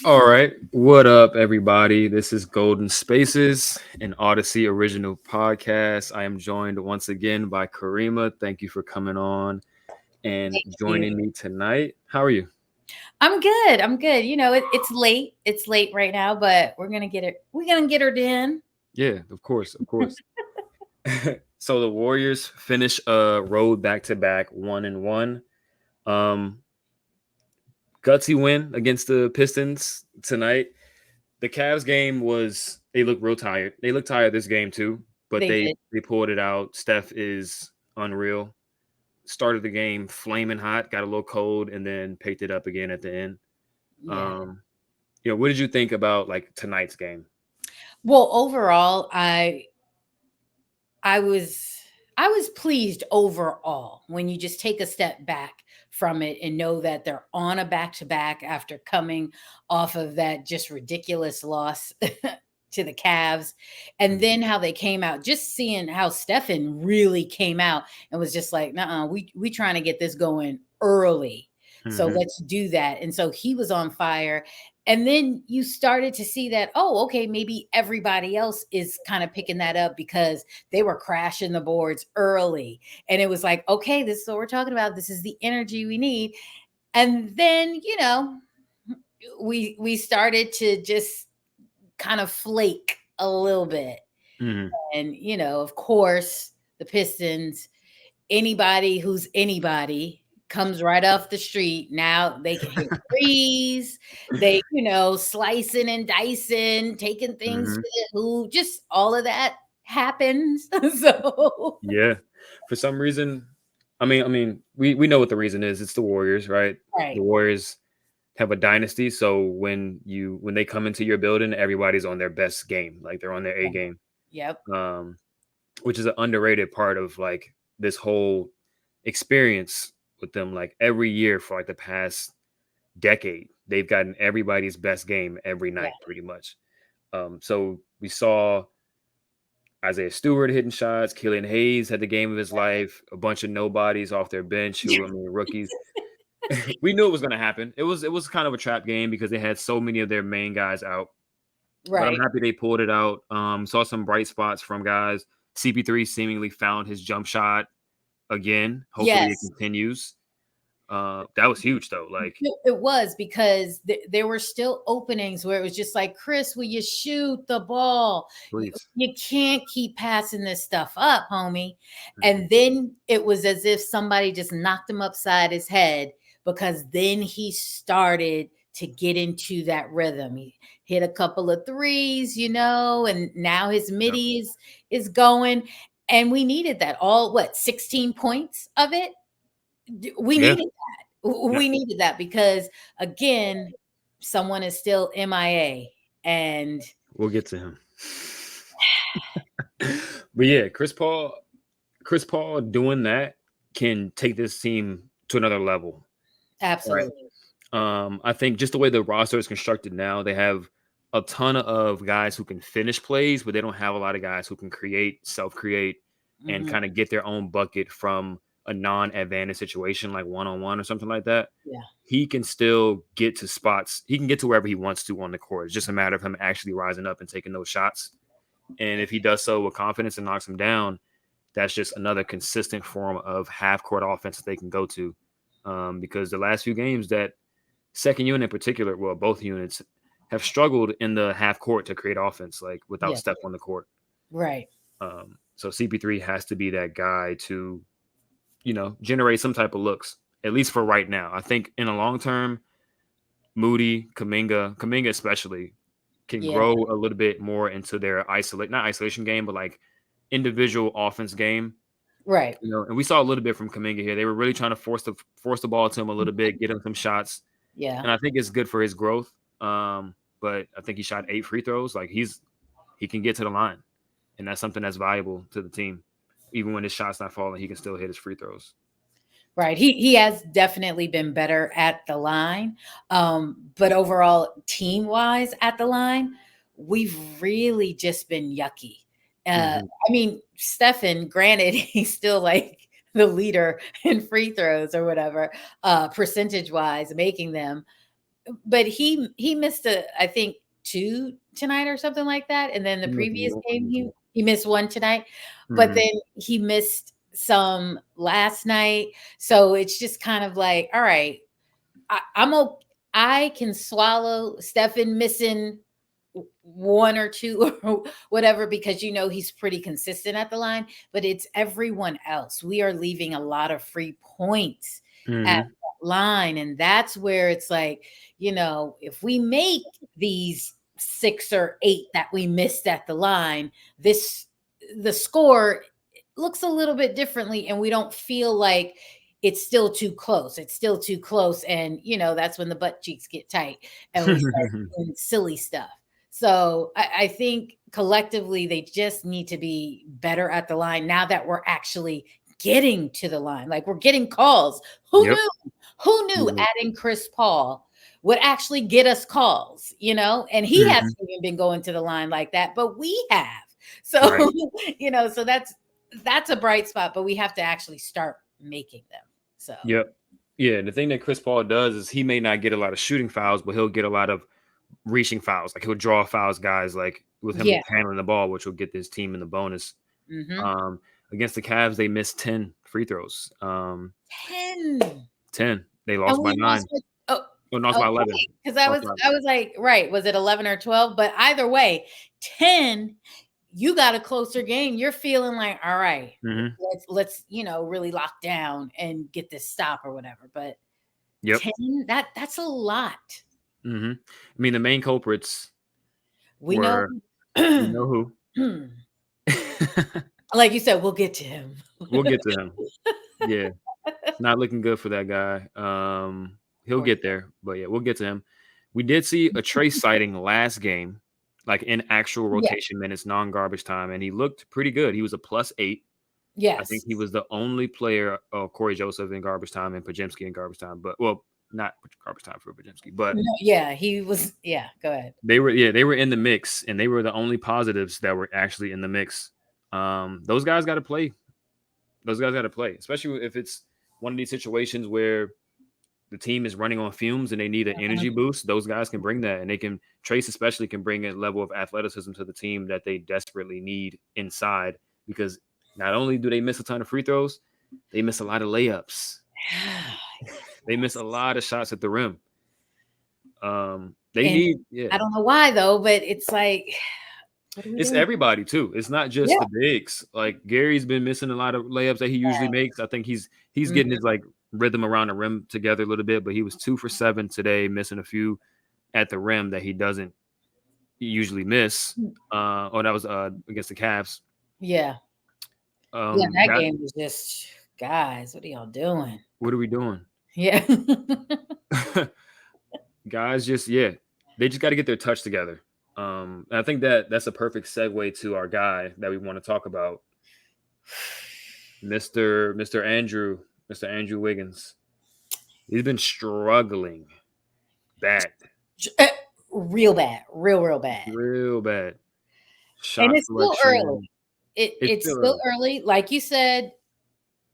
All right. What up, everybody? This is Golden Spaces, an Odyssey original podcast. I am joined once again by Kariemah. Thank you for coming on and Thank you. joining me tonight. How are you? I'm good. I'm good. It's late. It's late right now, but we're gonna get it. We're gonna get her in. Yeah, of course, of course. So the Warriors finish a road back to back 1-1. Um, Gutsy win against the Pistons tonight. The Cavs game was they look real tired. They look tired this game too, but They they did. they pulled it out. Steph is unreal. Started the game flaming hot, got a little cold, and then picked it up again at the end. Yeah. Um, what did you think about like tonight's game? Well, overall, I was I was pleased overall when you just take a step back from it and know that they're on a back to back after coming off of that just ridiculous loss to the Cavs, and Mhm. then how they came out, just seeing how Stefan really came out and was just like, "Nah, we trying to get this going early, so Mhm. let's do that." And so he was on fire, and then you started to see that, oh, okay, maybe everybody else is kind of picking that up because they were crashing the boards early, and it was like, okay, this is what we're talking about. This is the energy we need. And then we started to just kind of flake a little bit. Mhm. And, of course, the Pistons, anybody who's anybody comes right off the street. Now they can hit threes. They, slicing and dicing, taking things to Mhm. the hoop, just all of that happens. So, Yeah. For some reason, we know what the reason is. It's the Warriors, right? The right. Warriors have a dynasty, so when they come into your building, everybody's on their best game, like they're on their A Right. game. Yep. Um, which is an underrated part of like this whole experience with them. Like every year for like the past decade, they've gotten everybody's best game every Yeah. night, pretty much. So we saw Isaiah Stewart hitting shots. Killian Hayes had the game of his life. A bunch of nobodies off their bench who, rookies. We knew it was going to happen. It was kind of a trap game because they had so many of their main guys out. But I'm Right. happy they pulled it out. Saw some bright spots from guys. CP3 seemingly found his jump shot again. Hopefully it Yes. continues. That was huge though. Like, It was because there were still openings where it was just like, Chris, will you shoot the ball? please. You can't keep passing this stuff up, homie. Mhm. And then it was as if somebody just knocked him upside his head, because then he started to get into that rhythm. He hit a couple of threes, and now his Yep. midi is going. And we needed that, all, what, 16 points of it. We Yeah. needed Yeah. we needed that because, again, someone is still MIA. And We'll get to him. But yeah, Chris Paul doing that can take this team to another level. Right. absolutely. I think just the way the roster is constructed now, they have a ton of guys who can finish plays, but they don't have a lot of guys who can create, self-create, and Mhm. kind of get their own bucket from a non-advantage situation like one-on-one or something like that. Yeah. He can still get to spots. He can get to wherever he wants to on the court. It's just a matter of him actually rising up and taking those shots. And if he does so with confidence and knocks him down, that's just another consistent form of half court offense that they can go to. Because the last few games, that second unit in particular, well, both units have struggled in the half court to create offense, like without Yeah. Steph on the court. Right. So CP3 has to be that guy to, generate some type of looks, at least for right now. I think in the long term, Moody, Kaminga especially, can Yeah. grow a little bit more into their not isolation game, but like individual offense game. Right. And we saw a little bit from Kaminga here. They were really trying to force the ball to him a little bit, get him some shots, Yeah. and I think it's good for his growth. But I think he shot 8 free throws. Like he can get to the line, and that's something that's valuable to the team. Even when his shot's not falling, he can still hit his free throws. Right. He has definitely been better at the line. But overall, team wise at the line, we've really just been yucky. Hmm. I mean, Stefan, granted, he's still like the leader in free throws or whatever, percentage wise, making them. but he missed I think 2 tonight or something like that, and then the He missed previous one. game he missed 1 tonight, but Mhm. then he missed some last night, so it's just kind of like, all right, I'm okay. I can swallow Stefan missing 1 or 2 or whatever because he's pretty consistent at the line, but it's everyone else. We are leaving a lot of free points at Mhm. that line, and that's where it's like, if we make these 6 or 8 that we missed at the line, the score looks a little bit differently, and we don't feel like it's still too close. It's still too close. And, that's when the butt cheeks get tight and we start doing silly stuff. So I think collectively they just need to be better at the line now that we're actually getting to the line. Like we're getting calls. Who Yep. knew? Who knew Mhm. adding Chris Paul would actually get us calls, And he Mhm. hasn't even been going to the line like that, but we have. So, Right. so that's a bright spot, but we have to actually start making them. So Yep. Yeah, the thing that Chris Paul does is he may not get a lot of shooting fouls, but he'll get a lot of reaching fouls. Like he'll draw fouls, guys, like with him yeah. handling the ball, which will get this team in the bonus. Hmm. Um, Against the Cavs, they missed 10 free throws. 10. 10. They And lost by we lost 9. with oh, Oh, lost by 11. okay, because I Lost was by I was like, right, was it 11 or 12? But either way, 10, you got a closer game. You're feeling like, all right, Mhm. let's really lock down and get this stop or whatever. But Yep. 10, that's a lot. Mhm. I mean, the main culprits We know. were, you know who. Like you said, we'll get to him. We'll get to him. Yeah. It's not looking good for that guy. He'll Poor get there, but yeah, we'll get to him. We did see a Trace sighting last game, like in actual Yeah. rotation minutes, non-garbage time, and he looked pretty good. He was a +8. I think Yes. he was the only player, Corey Joseph in garbage time and Pajemski in garbage time, but well, not garbage time for Pajemski, but No, yeah, he was. Yeah, go ahead. they were in the mix, and they were the only positives that were actually in the mix. Those guys got to play. Those guys got to play, especially if it's one of these situations where the team is running on fumes and they need an energy boost. Those guys can bring that, and they can Trace especially can bring a level of athleticism to the team that they desperately need inside because not only do they miss a ton of free throws, they miss a lot of layups. They miss a lot of shots at the rim. They And need, I don't know why though, but it's like, what are we it's doing? everybody too. It's not just Yeah. the bigs. Like Gary's been missing a lot of layups that he usually makes. I think he's getting his Mhm. like rhythm around the rim together a little bit, but he was 2 for 7 today, missing a few at the rim that he doesn't usually miss. Oh, that was against the Cavs. Yeah. Yeah, that That game was just, guys, what are y'all doing? what are we doing? Yeah. Guys, they just got to get their touch together. And I think that's a perfect segue to our guy that we want to talk about, Mr. Andrew Wiggins. He's been struggling bad, Real bad, real bad. real bad. And Shot it's still early. selection. It's It's still still early. early. Like you said,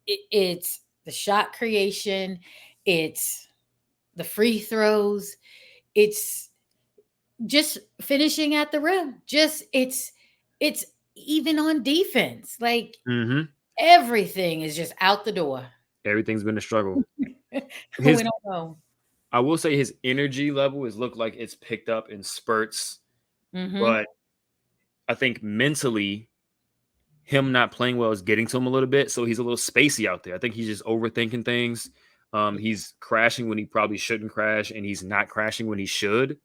it's the shot creation, it's the free throws, it's just finishing at the rim. Just it's even on defense. Like Mm-hmm. everything is just out the door. Everything's been a struggle. We His don't know. I will say his energy level has looked like it's picked up in spurts, Hmm. but I think mentally, him not playing well is getting to him a little bit. So he's a little spacey out there. I think he's just overthinking things. He's crashing when he probably shouldn't crash, and he's not crashing when he should.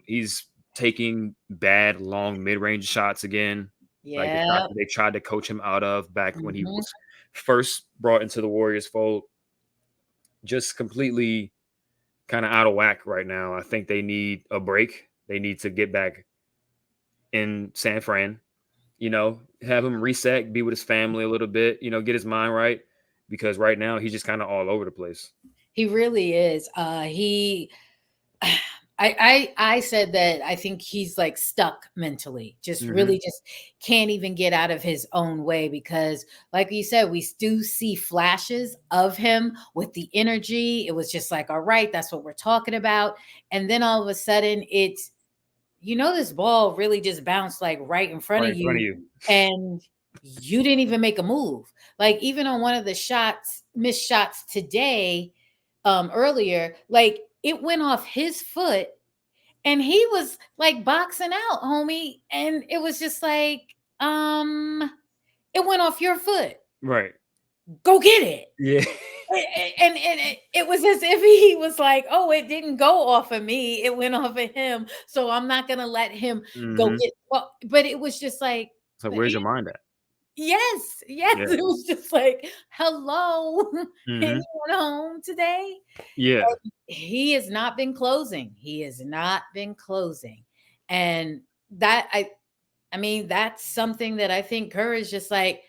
He's taking bad long mid-range shots again, like Yeah. they tried to coach him out of back when he Hmm. was first brought into the Warriors fold. Just completely kind of out of whack right now. I think they need a break. They need to get back in San Fran, have him reset, be with his family a little bit, get his mind right. Because right now he's just kind of all over the place. He really is. He I said that I think he's like stuck mentally, just Hmm. really just can't even get out of his own way because, like you said, we do see flashes of him with the energy. It was just like, all right, that's what we're talking about. And then all of a sudden, it's, this ball really just bounced like right in front Right of in front of you, you. and you didn't even make a move. Like even on one of the shots, missed shots today, earlier, like it went off his foot and he was like boxing out, homie. And it was just like, it went off your foot. Right. Go get it. Yeah. And it was as if he was like, oh, it didn't go off of me. It went off of him. So I'm not going to let him go Hmm. get, well, but it was just like, So but where's your mind at? yes, yes. Yeah. It was just like, hello, Hmm. anyone home today? Yeah. He has not been closing. He has not been closing. And that I mean, that's something that I think Kerr is just like,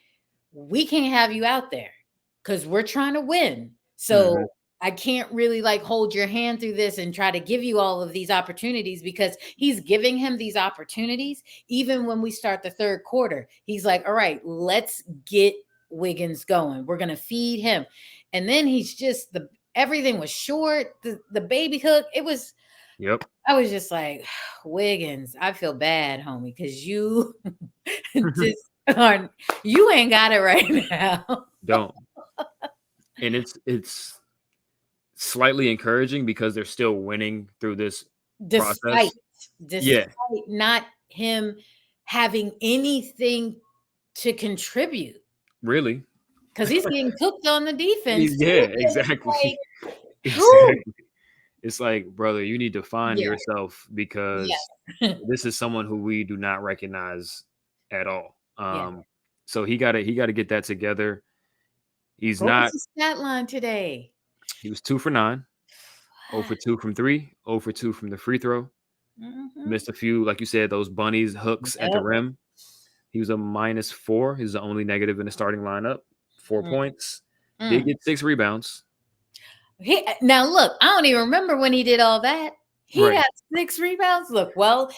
we can't have you out there because we're trying to win. Hmm. So I can't really like hold your hand through this and try to give you all of these opportunities because he's giving him these opportunities. Even when we start the third quarter, he's like, all right, let's get Wiggins going. We're going to feed him. And then he's just everything was short. The baby hook, it was, Yep. I was just like, Wiggins, I feel bad, homie, because you just aren't, you ain't got it right now. Don't. And it's slightly encouraging because they're still winning through this despite process. despite Yeah. not him having anything to contribute. Really. Because he's getting cooked on the defense too. Yeah. And it's Exactly. like, whew, Exactly. It's like, brother, you need to find yeah, yourself because yeah, this is someone who we do not recognize at all. yeah. So he gotta get that together. He's What was not. the stat line today? He was 2 for 9, 0 for 2 from three, 0 for 2 from the free throw. Mm-hmm. Missed a few, like you said, those bunnies hooks at the Yep. rim. He was a -4. He's the only negative in the starting lineup. 4 points. Did Mm-mm. get 6 rebounds. Now look, I don't even remember when he did all that. He Right. had 6 rebounds. Look, well,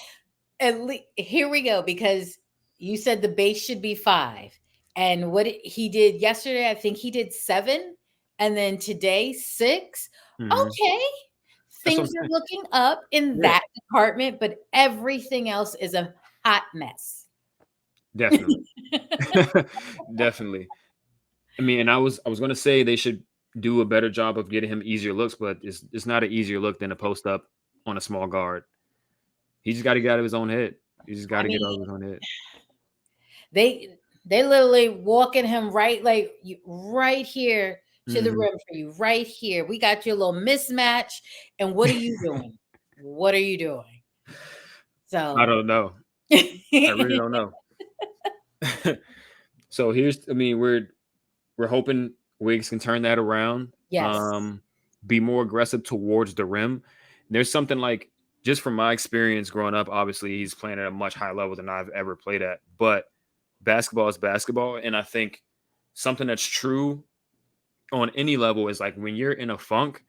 at least here we go because you said the base should be 5, and what he did yesterday, I think he did 7, and then today 6. Hmm. Okay, That's what I'm things are saying. looking up in Yeah, that department, but everything else is a hot mess. definitely. Definitely. I mean, and I was gonna say they should do a better job of getting him easier looks, but it's not an easier look than a post up on a small guard. He just got to get out of his own head. He just got I to get mean, out of his own head. they literally walking him right like right here to the Hmm. rim for you, right here. We got your little mismatch, and what are you doing? What are you doing? I So don't know. I really don't know. So I mean, we're hoping Wiggs can turn that around. yes. Um, be more aggressive towards the rim. There's something like just from my experience growing up. Obviously, he's playing at a much higher level than I've ever played at. But basketball is basketball, and I think something that's true on any level is like when you're in a funk,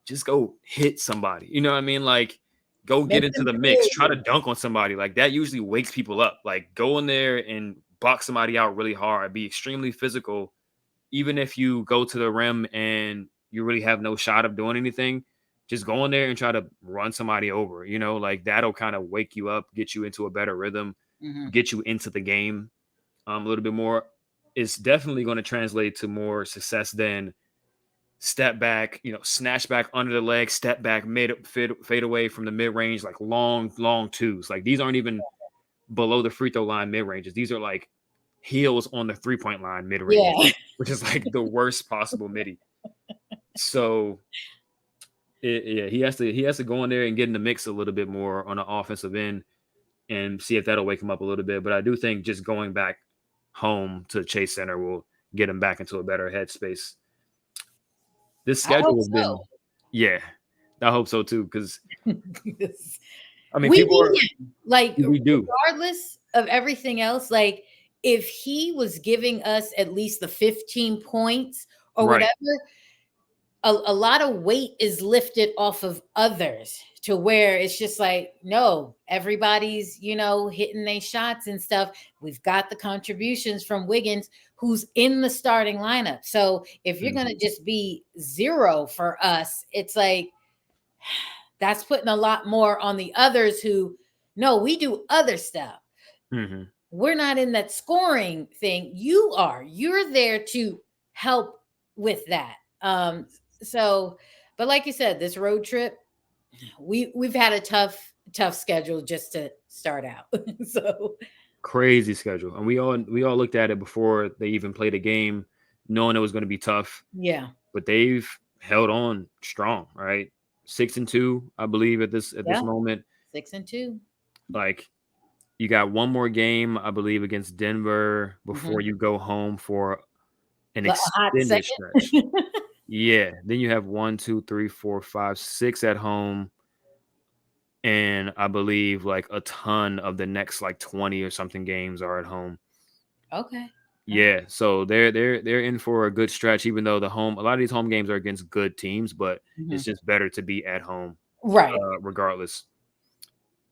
just go hit somebody. You know what I mean? Like go get Make into them the feel mix, try to you. dunk on somebody. Like that usually wakes people up. Like go in there and box somebody out really hard, be extremely physical. Even if you go to the rim and you really have no shot of doing anything, just go in there and try to run somebody over. Like that'll kind of wake you up, get you into a better rhythm, Mhm. get you into the game a little bit more. It's definitely going to translate to more success than step back, snatch back under the leg, step back, fade away from the mid range, like long, long twos. Like these aren't even below the free throw line mid ranges. These are like heels on the 3 point line mid ranges, Yeah. which is like the worst possible midi. So yeah, he has to go in there and get in the mix a little bit more on the offensive end and see if that'll wake him up a little bit. But I do think just going back home to Chase Center will get him back into a better headspace. This I hope schedule has so. been, yeah, I hope so too. Because I mean, We people need are him. Like, we do regardless of everything else, like if he was giving us at least the 15 points or right. whatever, a lot of weight is lifted off of others to where it's just like, no, everybody's, hitting their shots and stuff. We've got the contributions from Wiggins, who's in the starting lineup. So if you're going to just be zero for us, it's like, that's putting a lot more on the others who, no, we do other stuff. We're not in that scoring thing. You're there to help with that. So, but like you said, this road trip, we've had a tough schedule just to start out. So crazy schedule, and we all looked at it before they even played a game, knowing it was going to be tough. Yeah, but they've held on strong, right? 6-2, I believe, at this moment. 6-2. Like, you got one more game, I believe, against Denver before you go home for an extended stretch. Yeah. Then you have 1, 2, 3, 4, 5, 6 at home. And I believe like a ton of the next like 20 or something games are at home. Okay. Yeah. So they're in for a good stretch, even though a lot of these home games are against good teams, but it's just better to be at home. Right. Regardless.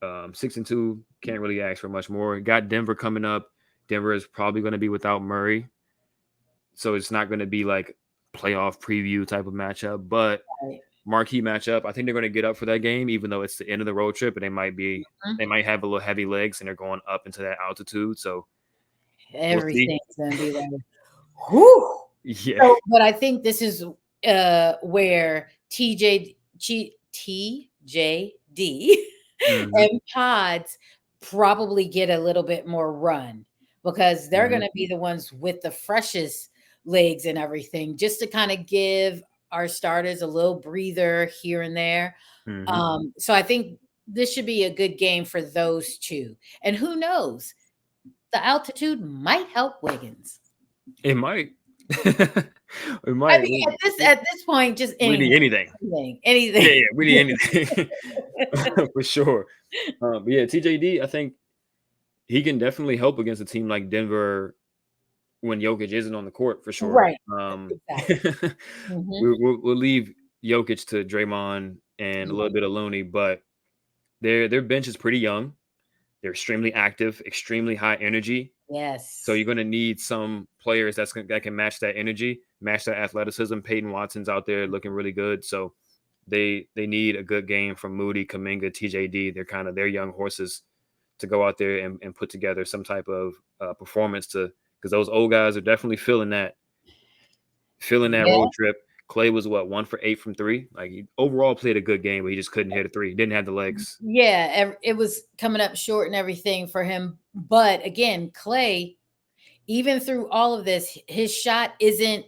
6-2, can't really ask for much more. Got Denver coming up. Denver is probably going to be without Murray, so it's not going to be like playoff preview type of matchup, but marquee matchup. I think they're going to get up for that game, even though it's the end of the road trip, and they might have a little heavy legs, and they're going up into that altitude. So everything's going to be like, whoo. Yeah. So, but I think this is where TJD and Pods probably get a little bit more run, because they're going to be the ones with the freshest legs and everything, just to kind of give our starters a little breather here and there. So I think this should be a good game for those two. And who knows, the altitude might help Wiggins. It might. It might. I mean, at this point, just we need anything. Anything. Yeah, we need anything. For sure. But yeah, TJD, I think he can definitely help against a team like Denver when Jokic isn't on the court, for sure. Right. Exactly. We'll leave Jokic to Draymond and a little bit of Looney, but their bench is pretty young. They're extremely active, extremely high energy. Yes. So you're going to need some players that can match that energy, match that athleticism. Peyton Watson's out there looking really good. So they need a good game from Moody, Kuminga, TJD. They're young horses to go out there and put together some type of performance, because those old guys are definitely feeling that road trip. Clay was 1 for 8 from 3. Like, he overall played a good game, but he just couldn't hit a 3. He didn't have the legs. Yeah, it was coming up short and everything for him. But again, Clay, even through all of this, his shot isn't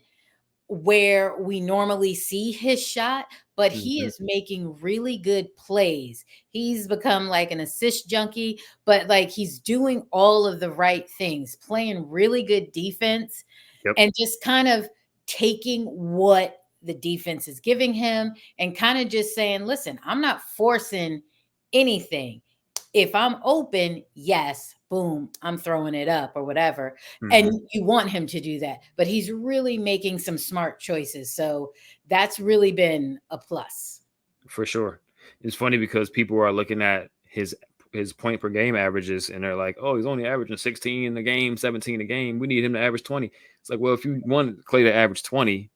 where we normally see his shot, but he is making really good plays. He's become like an assist junkie, but like, he's doing all of the right things, playing really good defense, and just kind of taking what the defense is giving him and kind of just saying, listen, I'm not forcing anything. If I'm open, yes, boom, I'm throwing it up or whatever. And you want him to do that, but he's really making some smart choices. So that's really been a plus. For sure. It's funny because people are looking at his point per game averages, and they're like, oh, he's only averaging 16 a game, 17 a game. We need him to average 20. It's like, well, if you want Clay to average 20,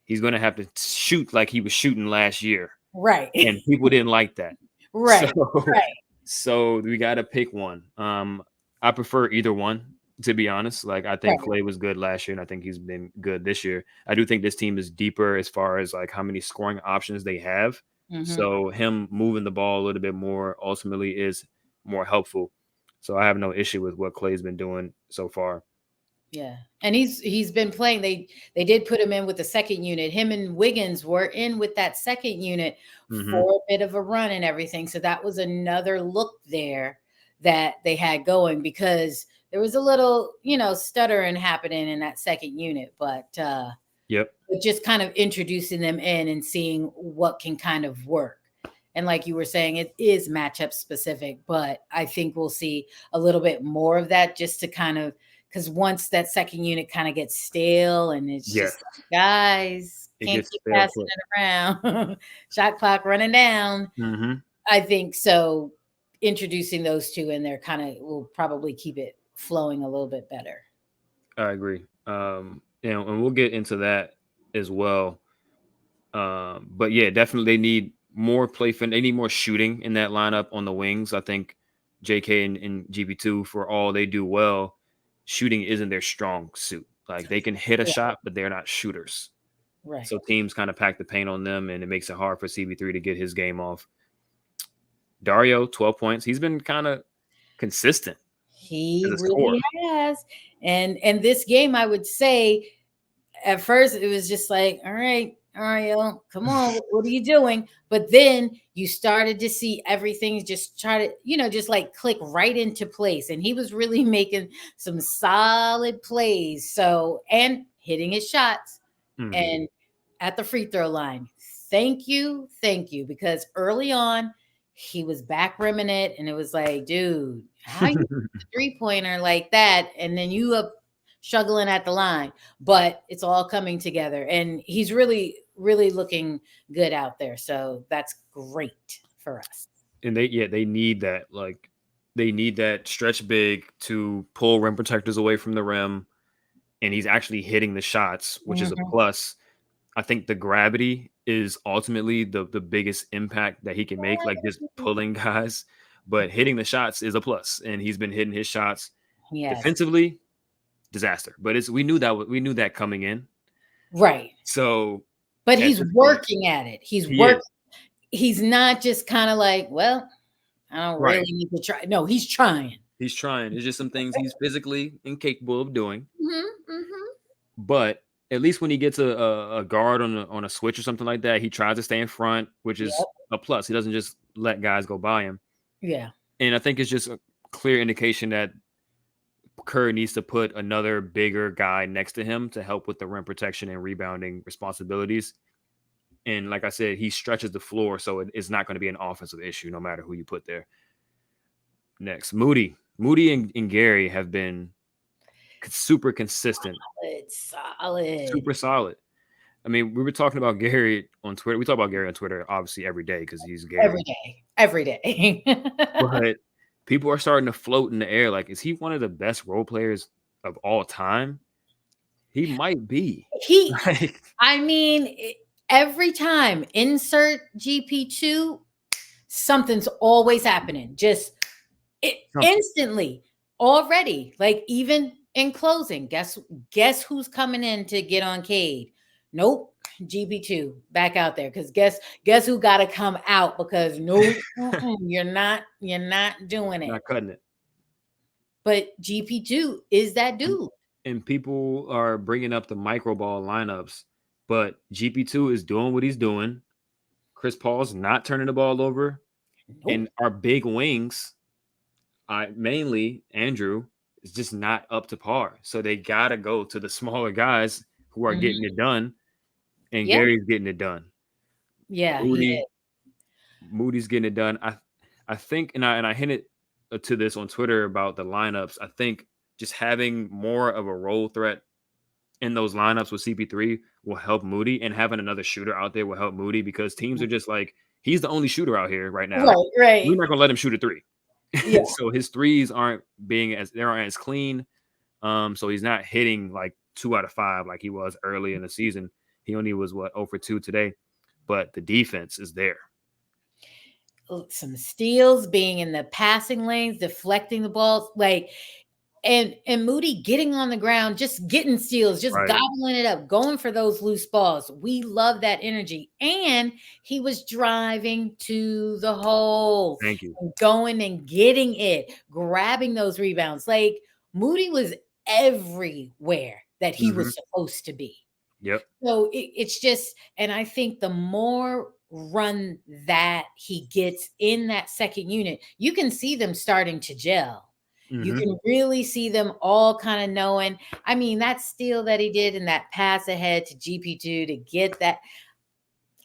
he's going to have to shoot like he was shooting last year. Right. And people didn't like that. Right. So we got to pick one. I prefer either one, to be honest. Like, I think Clay was good last year, and I think he's been good this year. I do think this team is deeper as far as like how many scoring options they have. So him moving the ball a little bit more ultimately is more helpful. So I have no issue with what Clay's been doing so far. Yeah. And he's been playing. They did put him in with the second unit. Him and Wiggins were in with that second unit for a bit of a run and everything. So that was another look there that they had going, because there was a little, stuttering happening in that second unit, but just kind of introducing them in and seeing what can kind of work. And like you were saying, it is matchup specific, but I think we'll see a little bit more of that, just to kind of, because once that second unit kind of gets stale and it's just like, guys, It Can't gets keep stale passing quick. it around. Shot clock running down. Mm-hmm. I think so. Introducing those two in there kind of will probably keep it flowing a little bit better. I agree. And we'll get into that as well. But yeah, definitely they need more play fin. They need more shooting in that lineup on the wings. I think JK and GB2, for all they do well, shooting isn't their strong suit. Like they can hit a Right. shot, but they're not shooters. Right. So teams kind of pack the paint on them, and it makes it hard for CB3 to get his game off. Dario, 12 points. He's been kind of consistent as He a really scorer. has. And this game, I would say, at first it was just like, all right, Ariel, come on, what are you doing? But then you started to see everything just try to, just like click right into place. And he was really making some solid plays. So, and hitting his shots Mm-hmm. and at the free throw line. Thank you. Thank you. Because early on, he was back rimming it. And it was like, dude, how you 3-pointer like that? And then you up struggling at the line, but it's all coming together. And he's really, really looking good out there. So that's great for us. And they need that. Like they need that stretch big to pull rim protectors away from the rim. And he's actually hitting the shots, which is a Mhm. plus. I think the gravity is ultimately the biggest impact that he can make, like just pulling guys. But hitting the shots is a plus, and he's been hitting his shots. Yes. Defensively, disaster. But we knew that coming in. Right. So But at he's this point, working at it. he is He's not just kind of like, well, I don't right. really need to try. No, he's trying. He's trying. It's just some things he's physically incapable of doing. Hmm. But at least when he gets a guard on a switch or something like that, he tries to stay in front, which is Yep. a plus. He doesn't just let guys go by him. Yeah. And I think it's just a clear indication that Kerr needs to put another bigger guy next to him to help with the rim protection and rebounding responsibilities. And like I said, he stretches the floor, so it's not going to be an offensive issue no matter who you put there. Next, Moody and Gary have been super consistent, It's solid. super solid. I mean, we were talking about Gary on Twitter. We talk about Gary on Twitter obviously every day because he's Every Gary. day. Every day. But people are starting to float in the air. Like, is he one of the best role players of all time? He might be. he Like I mean, every time insert GP2, something's always happening. Just something. instantly already. Like even in closing, guess who's coming in to get on Cade? Nope. GP2 back out there because guess who got to come out because nope, you're not doing it. Not cutting it. But GP2 is that And, dude. and people are bringing up the micro ball lineups, but GP2 is doing what he's doing. Chris Paul's not turning the ball over. Nope. And our big wings, mainly Andrew, is just not up to par. So they got to go to the smaller guys who are Mhm. getting it done. And Yeah, Gary's getting it done. yeah, he Moody, is. Moody's getting it done. I think, and I hinted to this on Twitter about the lineups. I think just having more of a role threat in those lineups with CP3 will help Moody, and having another shooter out there will help Moody because teams are just like, he's the only shooter out here right now. Right, right. We're not gonna let him shoot a three. Yeah. So his threes aren't as clean. So he's not hitting like 2 out of 5 like he was early in the season. He only was 0 for 2 today, but the defense is there. Some steals, being in the passing lanes, deflecting the balls, like and Moody getting on the ground, just getting steals, just Right. gobbling it up, going for those loose balls. We love that energy. And he was driving to the hole, Thank you. and going and getting it, grabbing those rebounds. Like Moody was everywhere that he Hmm. was supposed to be. Yep. So it's just, and I think the more run that he gets in that second unit, you can see them starting to gel. You Hmm. can really see them all kind of knowing. I mean, that steal that he did in that pass ahead to GP2 to get that.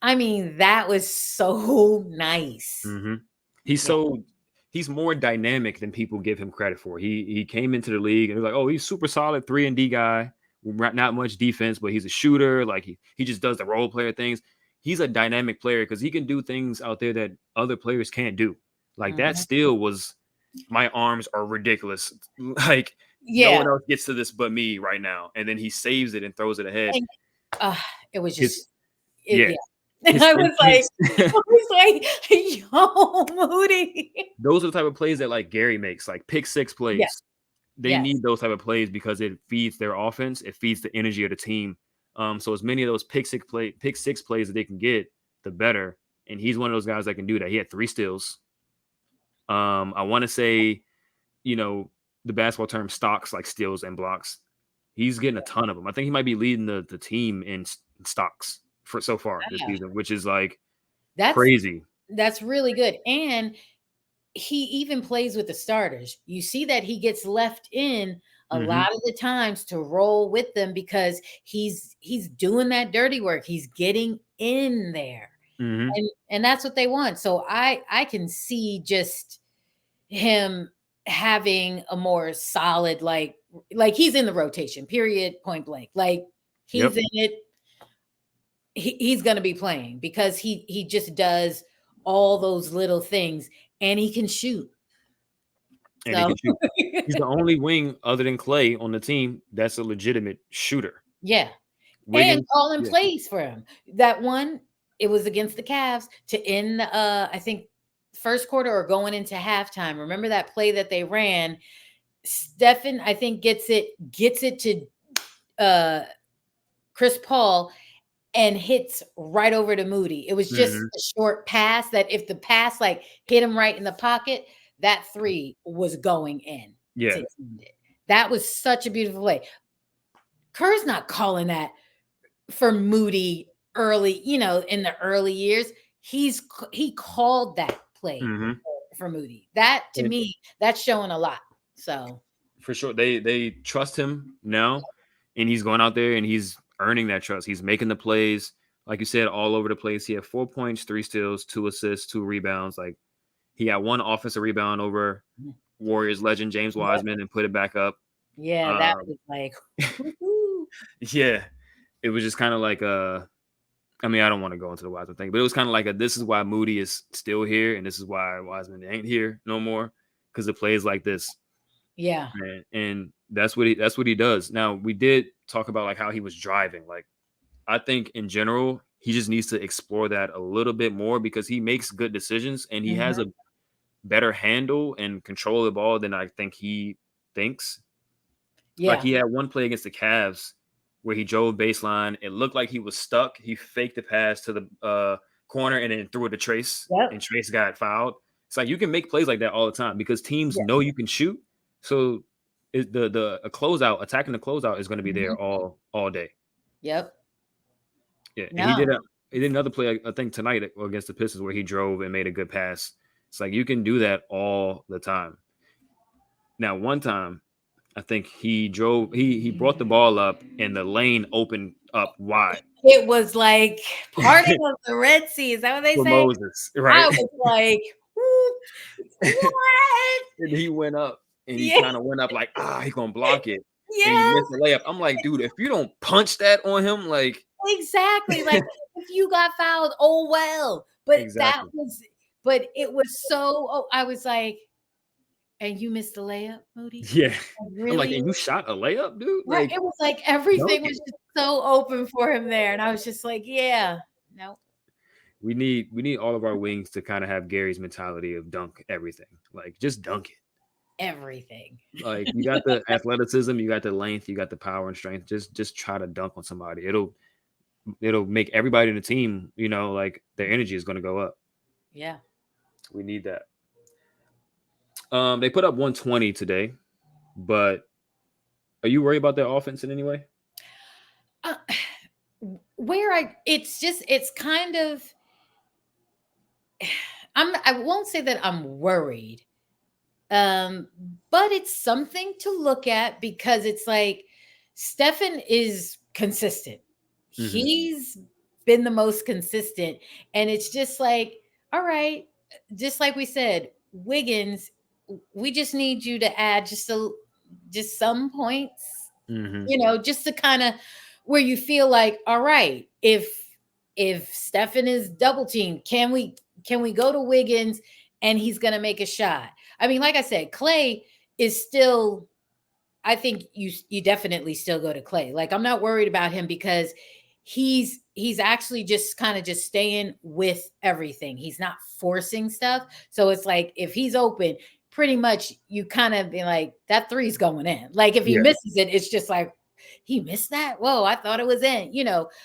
I mean, that was so nice. Hmm. He's Yeah. so he's more dynamic than people give him credit for. He came into the league and was like, oh, he's super solid 3 and D guy. not much defense, but he's a shooter. Like he just does the role player things. He's a dynamic player because he can do things out there that other players can't do. Like that Mhm. steal was, my arms are ridiculous. Like no Yeah. one else gets to this but me right now. And then he saves it and throws it ahead. And, it was His just yeah, yeah. And his I was like instincts. I was like, "Yo, Moody." Those are the type of plays that like Gary makes, like pick six Yeah. plays. They Yes. need those type of plays because it feeds their offense. It feeds the energy of the team. So as many of those pick six plays that they can get, the better. And he's one of those guys that can do that. He had 3 steals. I want to say, you know, the basketball term stocks, like steals and blocks. He's getting a ton of them. I think he might be leading the team in stocks for so far this Yeah. season, which is like That's crazy. that's really good. And he even plays with the starters. You see that he gets left in a Hmm. lot of the times to roll with them because he's doing that dirty work. He's getting in there. Hmm. And that's what they want. So I can see just him having a more solid like he's in the rotation, period, point blank. Like he's Yep. in it. He's going to be playing because he just does all those little things and he can shoot. And he So can shoot. He's the only wing other than Clay on the team that's a legitimate shooter. yeah. And Wiggins, calling yeah. plays for him. That one, it was against the Cavs to end I think first quarter or going into halftime. Remember that play that they ran? Stephen, I think, gets it to Chris Paul and hits right over to Moody. It was just Hmm. a short pass that if the pass like hit him right in the pocket, that three was going in to Yeah. end it. That was such a beautiful play. Kerr's not calling that for Moody early, in the early years. He called that play Hmm. for Moody. That to And me, that's showing a lot. So for sure, they trust him now, and he's going out there and he's earning that trust. He's making the plays, like you said, all over the place. He had 4 points, 3 steals, 2 assists, 2 rebounds. Like he had 1 offensive rebound over Warriors legend James yeah, Wiseman and put it back up. yeah, that Um, was like, woo-hoo. yeah, it was just kind of like I mean, I don't want to go into the Wiseman thing, but it was kind of like this is why Moody is still here, and this is why Wiseman ain't here no more, because it plays like this, Yeah. man. And that's what he does. Now, we did talk about like how he was driving. Like I think in general, he just needs to explore that a little bit more because he makes good decisions and he has Mhm. a better handle and control of the ball than I think he thinks. Like Yeah. he had one play against the Cavs where he drove baseline. It looked like he was stuck. He faked the pass to the corner and then threw it to Trace, and Yep. Trace got fouled. It's like you can make plays like that all the time because teams Yeah. know you can shoot. So the a closeout, attacking the closeout is going to be there Mhm. all day. Yep. Yeah, and No. he did another play I think tonight against the Pistons where he drove and made a good pass. It's like you can do that all the time. Now, one time I think he brought the ball up and the lane opened up wide It was like parting of the Red Sea. Is that what they for say? Moses, right? I was like, "Who what?" And he went up and he Yeah. kind of went up like, he gonna block it. And he Yes, missed the layup. I'm like, dude, if you don't punch that on him, like exactly. Like if you got fouled, oh well. exactly. But it was so I was like, and you missed the layup, Moody? Yeah. Like, I'm like, really? and you shot a layup, dude? Right. Like, It was like dunk everything it. was just so open for him there. And I was just like, yeah, no, We need all of our wings to kind of have Gary's mentality of dunk everything. Like, just dunk it. everything. Like you got the athleticism, you got the length, you got the power and strength. Just try to dunk on somebody. It'll make everybody in the team, like their energy is going to go up. Yeah. We need that. They put up 120 today, but are you worried about their offense in any way? Uh, it's kind of, I won't say that I'm worried. Um, but it's something to look at because it's like Stefan is consistent. Hmm. He's been the most consistent. And it's just like, all right, just like we said, Wiggins, we just need you to add just some points Mm-hmm. Just to kind of where you feel like, all right, if Stephen is double teamed, can we go to Wiggins and he's gonna make a shot? I mean, like I said, Clay is still, I think you definitely still go to Clay. Like, I'm not worried about him because he's actually just kind of just staying with everything. He's not forcing stuff. So it's like if he's open, pretty much you kind of be like, that three's going in. Like if he Yeah. misses it, it's just like, he missed that. Whoa, I thought it was in.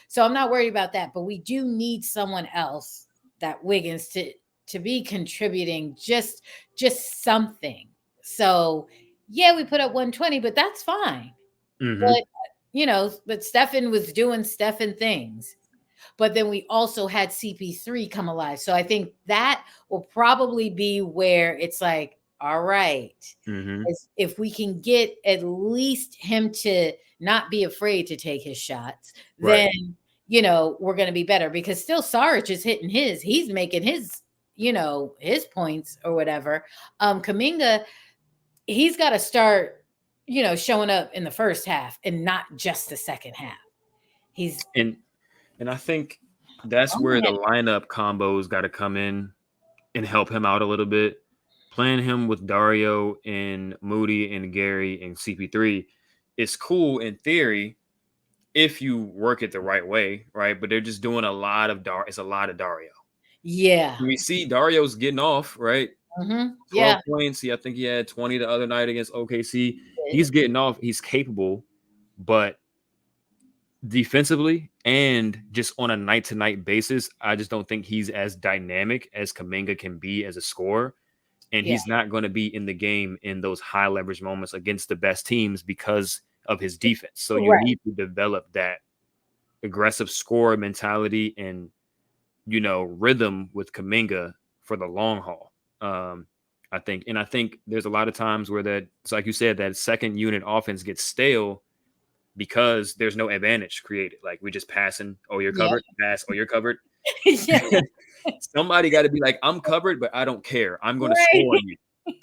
So I'm not worried about that. But we do need someone else, that Wiggins, to be contributing just something. So yeah, we put up 120, but that's fine. Mm-hmm. But Stefan was doing Stefan things. But then we also had CP3 come alive. So I think that will probably be where it's like, all right, Mm-hmm. if we can get at least him to not be afraid to take his shots, Right. then, we're going to be better, because still Sarge is hitting he's making his points or whatever. Kaminga, he's got to start, showing up in the first half and not just the second half. He's And I think that's where the lineup combos got to come in and help him out a little bit. Playing him with Dario and Moody and Gary and CP3 is cool in theory if you work it the right way, right? But they're just doing a lot of It's a lot of Dario. Yeah. We see Dario's getting off, right? Mm-hmm. 12 Yeah. points. I think he had 20 the other night against OKC. He's getting off. He's capable, but defensively and just on a night-to-night basis, I just don't think he's as dynamic as Kaminga can be as a scorer. And Yeah. he's not going to be in the game in those high leverage moments against the best teams because of his defense. So you Right. need to develop that aggressive scorer mentality and, rhythm with Kaminga for the long haul. I think there's a lot of times where it's like you said, that second unit offense gets stale because there's no advantage created. Like we just passing, oh, you're Yeah. covered, pass, oh, you're covered. Yeah. Somebody got to be like, I'm covered, but I don't care. I'm going to Right. score on you.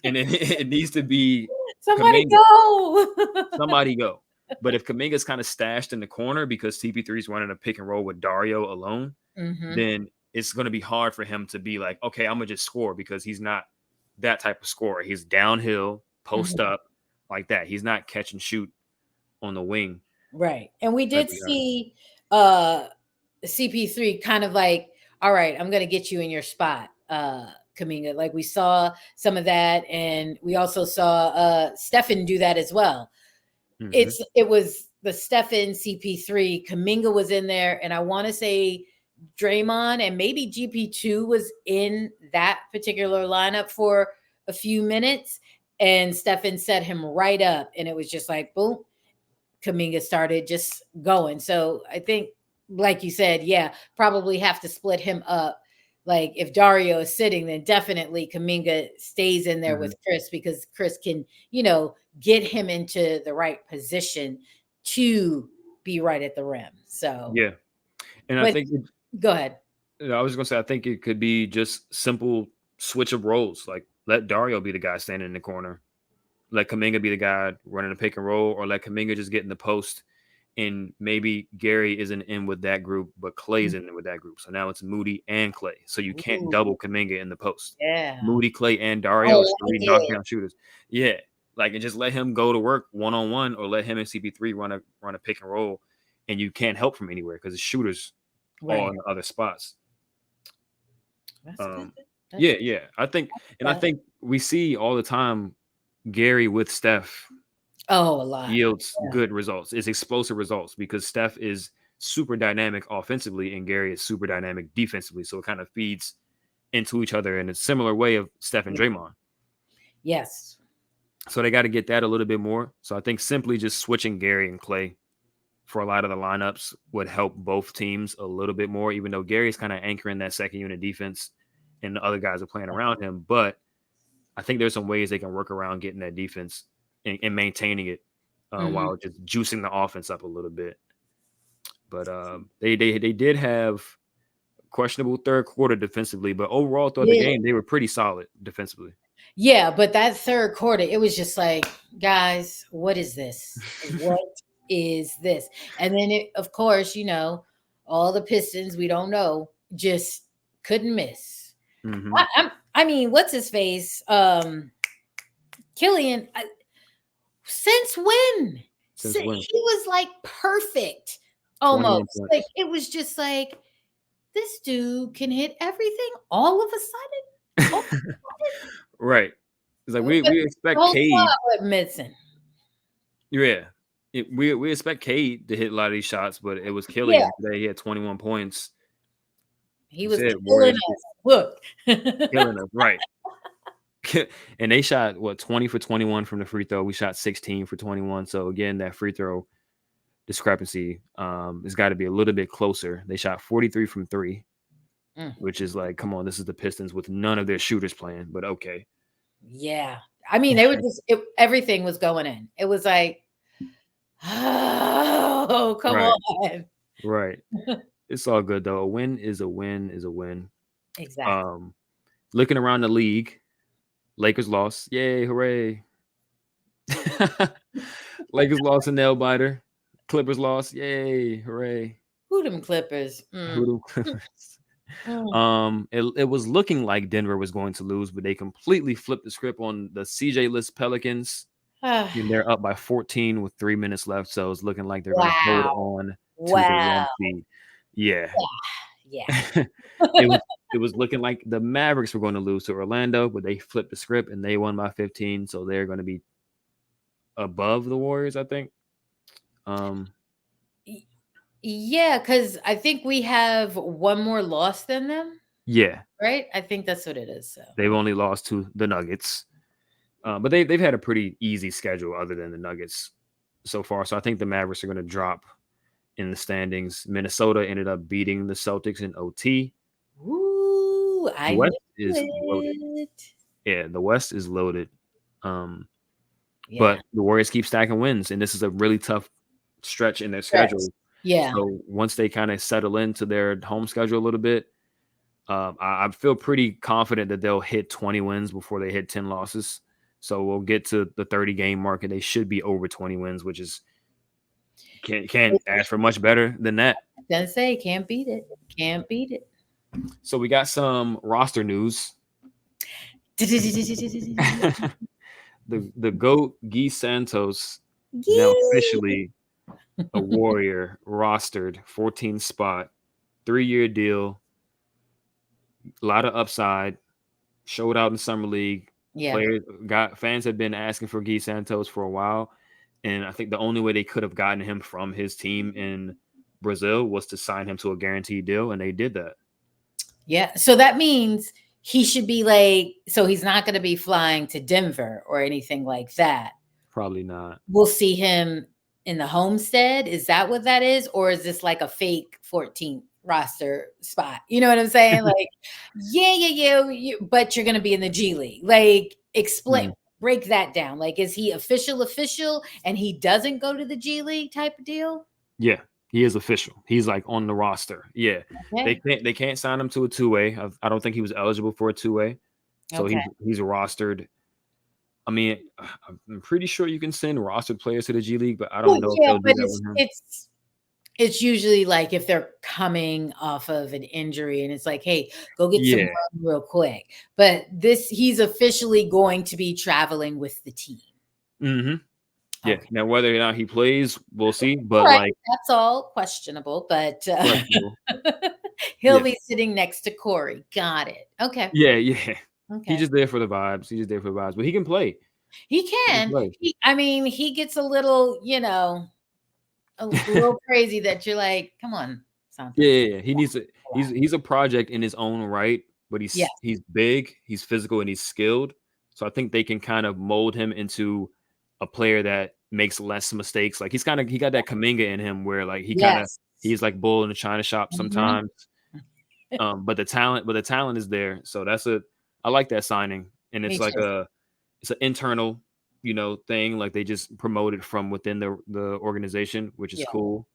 And it needs to be Somebody Kaminga. go. Somebody go. But if Kaminga's kind of stashed in the corner because TP3 is running a pick and roll with Dario alone, then it's going to be hard for him to be like, okay, I'm going to just score, because he's not that type of scorer. He's downhill, post up like that. He's not catch and shoot on the wing. Right. And we Like did see CP3 kind of like, all right, I'm going to get you in your spot, Kaminga. Like we saw some of that, and we also saw Stefan do that as well. It was the Stefan, CP3, Kaminga was in there, and I want to say Draymond and maybe GP2 was in that particular lineup for a few minutes, and Stefan set him right up, and it was just like boom, Kaminga started just going. So I think, like you said, yeah, probably have to split him up. Like if Dario is sitting, then definitely Kaminga stays in there with Chris, because Chris can, get him into the right position to be right at the rim. So yeah. And I think go ahead. I was going to say, I think it could be just simple switch of roles. Like let Dario be the guy standing in the corner. Let Kaminga be the guy running a pick and roll, or let Kaminga just get in the post. And maybe Gary isn't in with that group, but Clay's in with that group. So now it's Moody and Clay. So you can't double Kaminga in the post. Yeah. Moody, Clay, and Dario is 3 knockdown shooters. Yeah. Like, and just let him go to work one-on-one, or let him and CP3 run a pick and roll, and you can't help from anywhere because the shooters all in the other spots. That's good. Yeah. I think we see all the time Gary with Steph a lot yields good results. It's explosive results because Steph is super dynamic offensively and Gary is super dynamic defensively. So it kind of feeds into each other in a similar way of Steph and Draymond. Yes. So they got to get that a little bit more. So I think simply just switching Gary and Clay for a lot of the lineups would help both teams a little bit more, even though Gary's kind of anchoring that second unit defense and the other guys are playing around him. But I think there's some ways they can work around getting that defense and maintaining it while just juicing the offense up a little bit. But they did have questionable third quarter defensively, but overall throughout the game, they were pretty solid defensively. Yeah, but that third quarter, it was just like, guys, what is this? What is this. And then, of course, all the Pistons, we don't know, just couldn't miss. Mm-hmm. I mean, what's his face? Killian, since when? Since when? He was like perfect 21 almost. Like points. it was just like this dude can hit everything all of a sudden. All of a Right. It's like sudden. we The expect whole Cade. squad went missing. Yeah. We expect Cade to hit a lot of these shots, but it was Yeah, Killian today. He had 21 points. he You was said killing Warriors us. Look. killing us. Right. And they shot 20 for 21 from the free throw. We shot 16 for 21. So again, that free throw discrepancy has got to be a little bit closer. They shot 43 from 3, which is like, come on, this is the Pistons with none of their shooters playing, but okay. Yeah. I mean, they were just everything was going in. It was like, oh, come Right. on. Right. It's all good though. A win is a win is a win. Exactly. Looking around the league, Lakers lost. Yay, hooray. Lakers lost a nail biter. Clippers lost. Yay, hooray. Who them Clippers? Who them Clippers? Mm. It was looking like Denver was going to lose, but they completely flipped the script on the CJ list Pelicans. And they're up by 14 with 3 minutes left. So it's looking like they're going to hold Wow. on to the Wow. 1 seed. Yeah. Yeah. It was looking like the Mavericks were going to lose to Orlando, but they flipped the script and they won by 15. So they're going to be above the Warriors, I think. Yeah, because I think we have one more loss than them. Yeah. Right? I think that's what it is. So They've only lost to the Nuggets. But they've had a pretty easy schedule other than the Nuggets so far. So I think the Mavericks are going to drop in the standings. Minnesota ended up beating the Celtics in OT. Ooh, The I West knew is loaded. it. Yeah, the West is loaded. Yeah. But the Warriors keep stacking wins, and this is a really tough stretch in their schedule. Yeah. So once they kind of settle into their home schedule a little bit, I feel pretty confident that they'll hit 20 wins before they hit 10 losses. So we'll get to the 30 game mark, and they should be over 20 wins, which is can't ask for much better than that. Gonna say can't beat it. Can't beat it. So we got some roster news. the GOAT Guy Santos now officially a Warrior, rostered, 14th spot, 3-year deal, a lot of upside, showed out in summer league. Yeah. Fans have been asking for Guy Santos for a while, and I think the only way they could have gotten him from his team in Brazil was to sign him to a guaranteed deal, and they did that. Yeah, so that means he should be like, so he's not going to be flying to Denver or anything like that. Probably not. We'll see him in the homestead. Is that what that is? Or is this like a fake 14th roster spot? You know what I'm saying? Like, yeah, but you're going to be in the G League. Like, explain, break that down. Like, is he official, and he doesn't go to the G League type of deal? Yeah. He is official. He's like on the roster. Yeah. Okay. They can't sign him to a 2-way. I don't think he was eligible for a 2-way. So he's rostered. I mean, I'm pretty sure you can send rostered players to the G League, but I don't know if they'll do that with him. It's usually like if they're coming off of an injury and it's like, hey, go get some run real quick. But he's officially going to be traveling with the team. Mm-hmm. Yeah. Okay. Now, whether or not he plays, we'll see. But that's all questionable. But he'll be sitting next to Corey. Got it. Okay. Yeah. Okay. He's just there for the vibes. But he can play. He can. He gets a little, a little crazy that you're like, come on, Santos. Yeah. He needs to. He's a project in his own right, but he's big, he's physical, and he's skilled. So I think they can kind of mold him into a player that makes less mistakes. Like he got that Kuminga in him where like he's like bull in the china shop sometimes. But the talent is there. So I like that signing. And it's it's an internal, thing. Like they just promoted from within the organization, which is cool.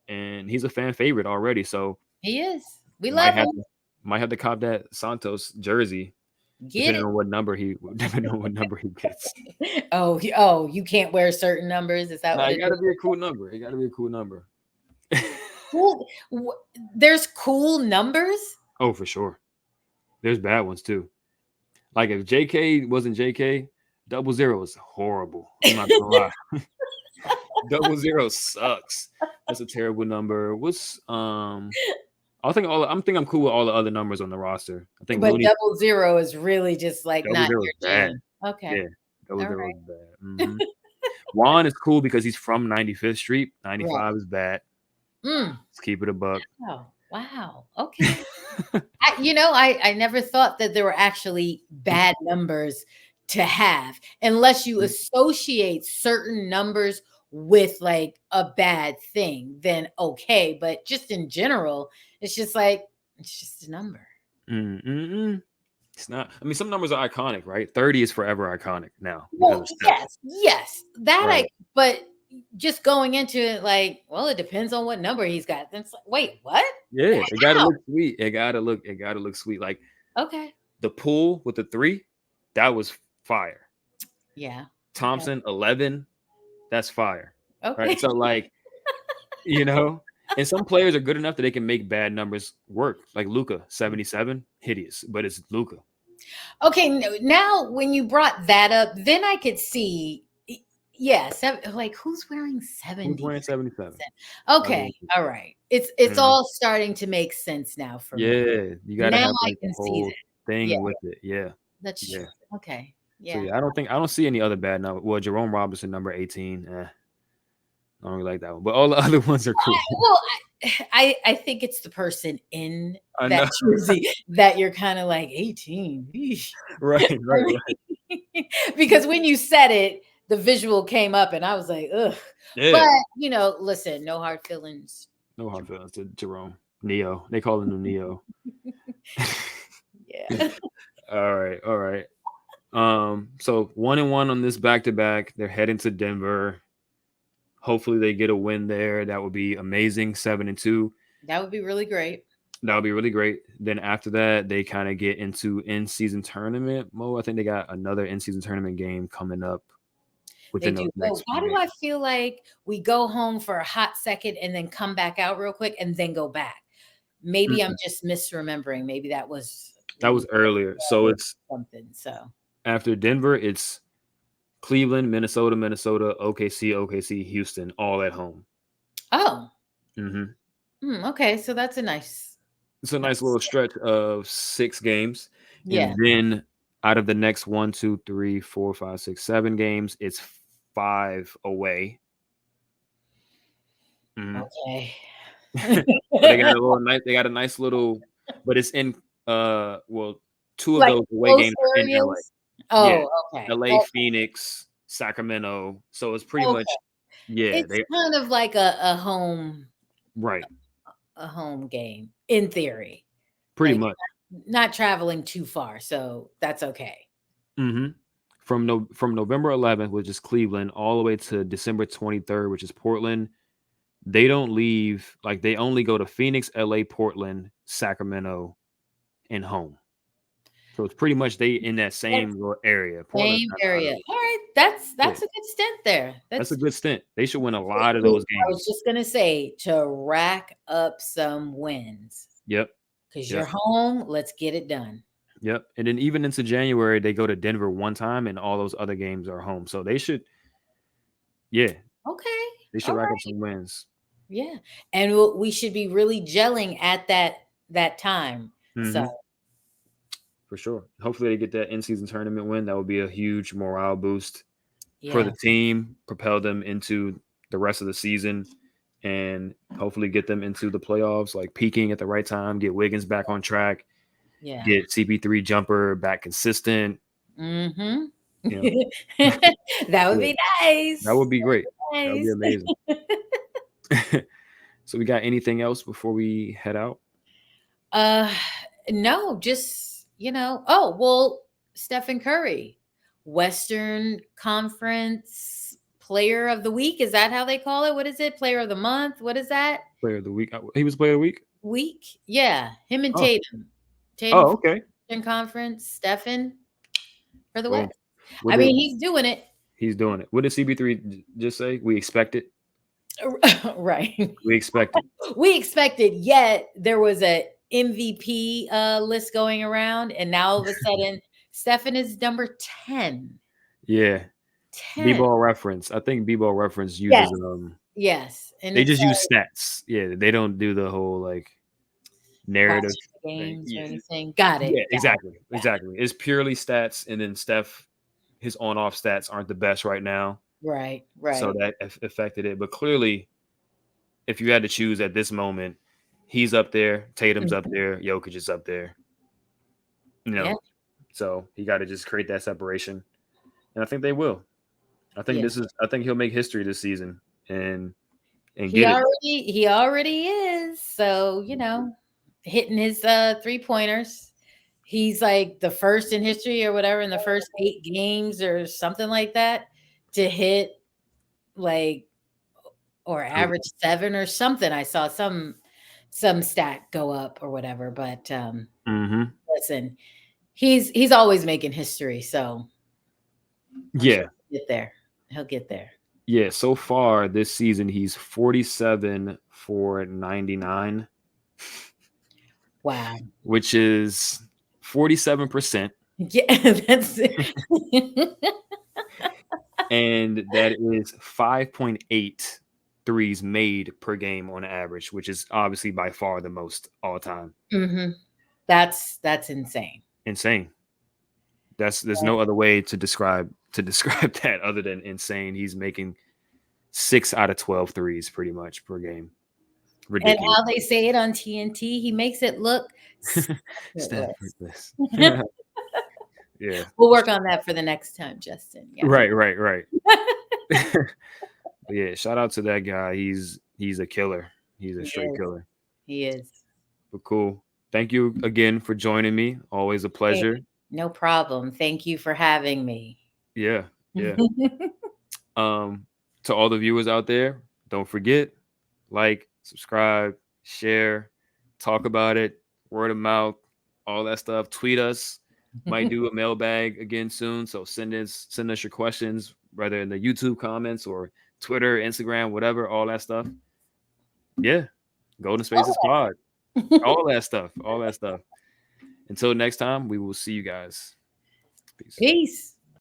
And he's a fan favorite already. So he is. We love him. Might have to cop that Santos jersey. Get depending on what number he depending on what number he gets. it. Oh, you can't wear certain numbers. Is that Nah, what it it got to is? be a cool number. It got to be a cool number. Cool. There's cool numbers. Oh, for sure. There's bad ones too. Like if JK wasn't JK, 00 is horrible. I'm not gonna lie. 00 sucks. That's a terrible number. What's I'm cool with all the other numbers on the roster. I think But Looney 00 is really just like not 00 is your bad. jam. Okay. Yeah, All 00 right. is bad. Juan is cool because he's from 95th Street. Right. 95 is bad. Mm. Let's keep it a buck. Oh, wow. Okay. I never thought that there were actually bad numbers to have unless you associate certain numbers with like a bad thing, then okay. But just in general, it's just like, it's just a number. Mm-mm-mm. It's not. I mean, some numbers are iconic, right? 30 is forever iconic now because Well, of Steph. yes, that Right. but just going into it like, well, it depends on what number he's got. Then it's like, wait, what? Yeah, it gotta How? look sweet. It gotta look sweet. Like Okay. the pool with the 3, that was fire. Yeah. Thompson 11, that's fire. Okay. Right. So like, and some players are good enough that they can make bad numbers work. Like Luka, 77, hideous, but it's Luka. Okay, now when you brought that up, then I could see, yeah, like who's wearing 70? Who's wearing 77? Okay, all right. It's all starting to make sense now for me. Yeah, you gotta Now have I like the can see whole that. thing Yeah, with it. Yeah. that's Yeah. true. Okay. So Yeah. yeah, I don't see any other bad number. Well, Jerome Robinson, number 18. I don't really like that one. But all the other ones are cool. Well, I think it's the person in I that know. jersey that you're kind of like 18. Eesh. Right. Because when you said it, the visual came up and I was like, ugh. Yeah. But listen, no hard feelings. No hard feelings to Jerome. Neo. They call him Neo. Yeah. All right. So 1-1 on this back-to-back. They're heading to Denver. Hopefully they get a win there. That would be amazing. 7-2. That would be really great. That would be really great. Then after that, they kind of get into in-season tournament mode. I think they got another in-season tournament game coming up within They those do. next Why few do games. I feel like we go home for a hot second and then come back out real quick and then go back? Maybe I'm just misremembering. Maybe that was earlier. So it's something. So after Denver, it's Cleveland, Minnesota, OKC, Houston, all at home. Oh. Mm-hmm. Okay, so that's a nice. It's a nice little stretch of 6 games. Yeah. And then out of the next 1, 2, 3, 4, 5, 6, 7 games, it's 5 away. Okay. They got a nice little, but it's in 2 of those away games are in LA. Oh, yeah. okay. LA, Phoenix, Sacramento. So it's pretty much it's kind of like a home, right? A home game in theory. Pretty much. Not traveling too far, so that's okay. Mm-hmm. From November 11th, which is Cleveland, all the way to December 23rd, which is Portland. They don't leave. Like they only go to Phoenix, LA, Portland, Sacramento, and home. So it's pretty much they in that same little area. Same area. All right, that's a good stint there. That's a good stint. They should win a lot of those games. I was just gonna say to rack up some wins. Yep. Because you're home, let's get it done. Yep. And then even into January, they go to Denver one time, and all those other games are home. So they should, Okay. They should rack up some wins. Yeah, and we should be really gelling at that time. Mm-hmm. So. For sure. Hopefully they get that in-season tournament win. That would be a huge morale boost for the team, propel them into the rest of the season, and hopefully get them into the playoffs, like peaking at the right time, get Wiggins back on track, get CP3 jumper back consistent. Mm-hmm. That would be nice. That would be great. That would be amazing. So we got anything else before we head out? No, just Stephen Curry, Western Conference Player of the Week. Is that how they call it? What is it? Player of the Month? What is that? Player of the Week. He was Player of the Week? Yeah. Him and Tatum. Oh, okay. Eastern Conference, Stephen for the Boom. West. What I did mean, he's doing it. he's doing it? What did CB3 just say? We expect it. Right. We expect it. We expected, yet there was a MVP list going around, and now all of a sudden, Stefan is number 10. Yeah. 10. B-ball reference. I think B-ball reference Yes. uses Yes. And they it's just use stats. Yeah, they don't do the whole like narrative watching the thing. games or Yeah. anything. Got it. Yeah, exactly. Got Exactly. It's purely stats, and then Steph, his on-off stats aren't the best right now. it. Right. So Right. that affected it. But clearly, if you had to choose at this moment, he's up there, Tatum's up Mhm. there, Jokic is up there. You Yeah. know, so he got to just create that separation, and I think they will. Yeah. I think he'll make history this season and He get it. already is. So, hitting his 3-pointers. He's like the first in history or whatever in the first 8 games or something like that to hit like or average 7 or something. I saw some stat go up or whatever, but Mm-hmm. listen, he's always making history, so I'm sure Yeah, he'll get there. He'll get there. yeah. So far this season, he's 47 for 99, Wow. which is 47%. Yeah, that's it. And that is 5.8 threes made per game on average, which is obviously by far the most all time. Mhm. That's insane. Insane. There's no other way to describe that other than insane. He's making 6 out of 12 threes pretty much per game. And Ridiculous. how they say it on TNT, he makes it look effortless. Effortless. Yeah. We'll work on that for the next time, Justin. Yeah. Right. Yeah, shout out to that guy. He's a killer. He's a He straight is. killer. He is. But cool. Thank you again for joining me. Always a Hey, pleasure. no problem. Thank you for having me. Yeah. To all the viewers out there, don't forget, like, subscribe, share, talk about it, word of mouth, all that stuff. Tweet us. Might do a mailbag again soon. So send us your questions, whether in the YouTube comments or Twitter, Instagram, whatever, all that stuff. Yeah. Golden Spaces Pod. All that stuff. All that stuff. Until next time, we will see you guys. Peace. Peace.